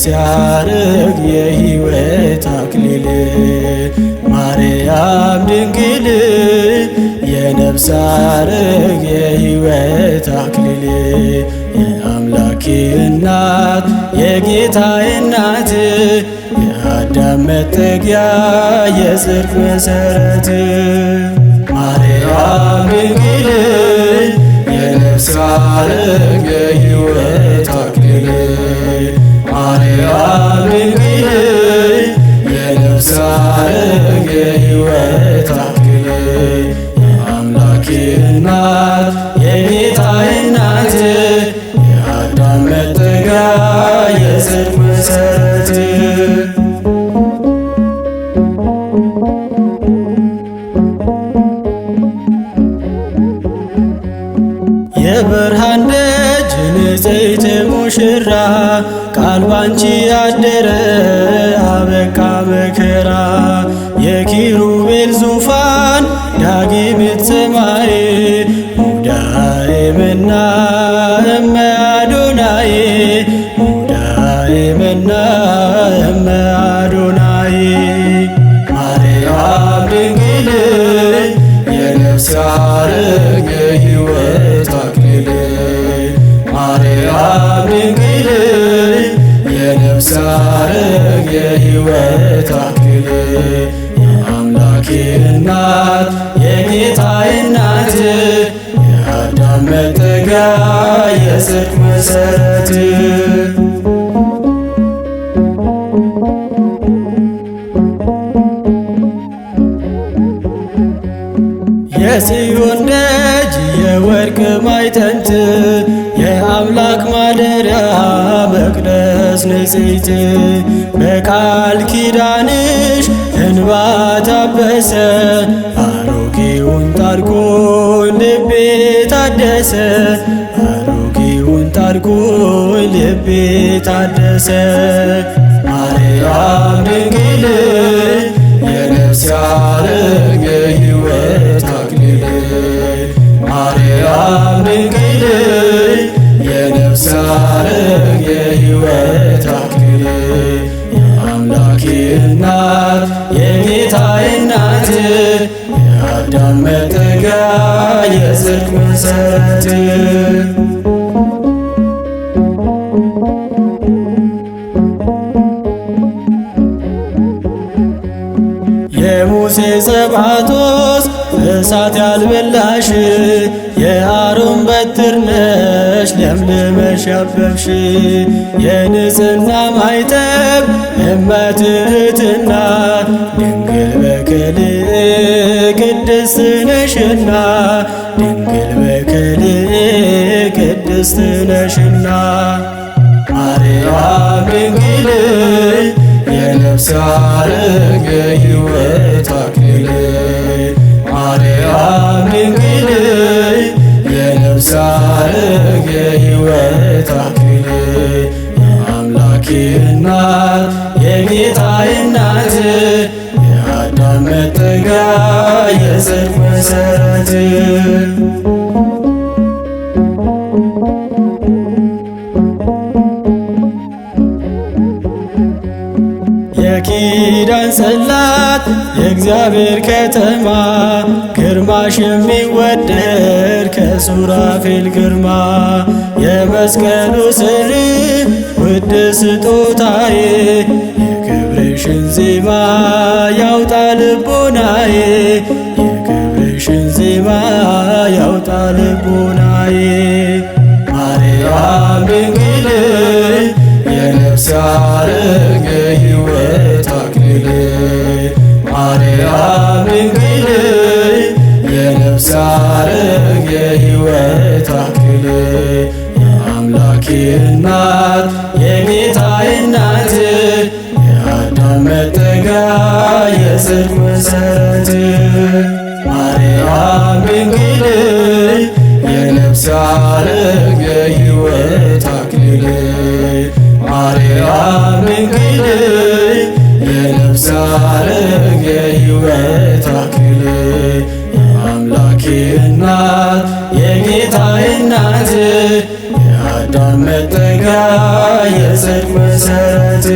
ያርግ የሕይወት አክሊል ማርያም ድንግል የነፍስ አርግ የሕይወት አክሊል የአምላኬ እናት የጌታዬ እናት የአዳም መጠጊያ የጽድቅ መሠረት ማርያም ድንግል የነፍስ አርግ የሕይወት አክሊል ማርያም ድንግል የነፍስ አርግ የሕይወት አክሊል የአምላኬ እናት የጌታዬ እናት የአዳም መጠጊያ የጽድቅ መሠረት የብርሃን ደጅ ንጽሕት ሙሽራ ቃል ባንቺ አደረ አበቃ መከራ የኪሩቤል ዙፋን ዳግሚት ሰማይ ሙዳየ መና እመ አዶናይ ሙዳየ መና እመ አዶናይ ማርያም ድንግል የነፍስ አርግ የሕይወት አክሊል ማርያም ድንግል የነፍስ አርግ የሕይወት አክሊል የአምላኬ እናት የጌታዬ እናት የአዳም መጠጊያ የጽድቅ መሠረት የጽዮን ደጅ የወርቅ ማዕጠንት የአምላክ ማደሪያ መቅደስ ንጽሕት በቃል ኪዳንሽ እንባ ታበሰ አሮጌውን ታርቆኝ ልቤ ታደሰ አሮጌውን ታርቆኝ ልቤ ታደሰ ማርያም ድንግል የነፍስ አርግ የሕይወት አክሊል ማርያም ድንግል የነፍስ አርግ የሕይወት አክሊል የአምላኬ እናት የጌታዬ እናት የአዳም መጠጊያ የጽድቅ መሠረት የሙሴ ጸባቶስ እሳት ያልበላሽ የአሮን በትር ነሽ ለምልመሽ ያበብሽ የንጽሕና ማኅተብ እመ ትሕትና ድንግል በክልእ ቅድስት ነሽና ድንግል በክልእ ቅድስት ነሽና ማርያም ድንግል የነፍስ አርግ የሕይወት አክሊል ማርያም ድንግል የነፍስ አርግ የሕይወት አክሊል የአምላኬ እናት የጌታዬ እናት የአዳም መጠጊያ የጽድቅ መሠረት የኪዳን ጽላት የእግዚአብሔር ከተማ ግርማሽ የሚወደድ ከሱራፌል ግርማ የመስቀሉ ስር ውድ ስጦታዬ የክብርሽን ዜማ ያውጣ ልቦናዬ የክብርሽን ዜማ ያውጣ ልቦናዬ ማርያም ድንግል የነፍስ አርግ የሕይወት አክሊል ማርያም ድንግል የነፍስ አርግ የሕይወት አክሊል የአምላኬ እናት የጌታዬ እናት የአዳም መጠጊያ የጽድቅ መሠረት ማርያም ድንግል የነፍስ አርግ የሕይወት አክሊል ማርያም ድንግል የነፍስ አርግ የሕይወት አክሊል የአምላኬ እናት የጌታዬ እናት የአዳም መጠጊያ የጽድቅ መሠረት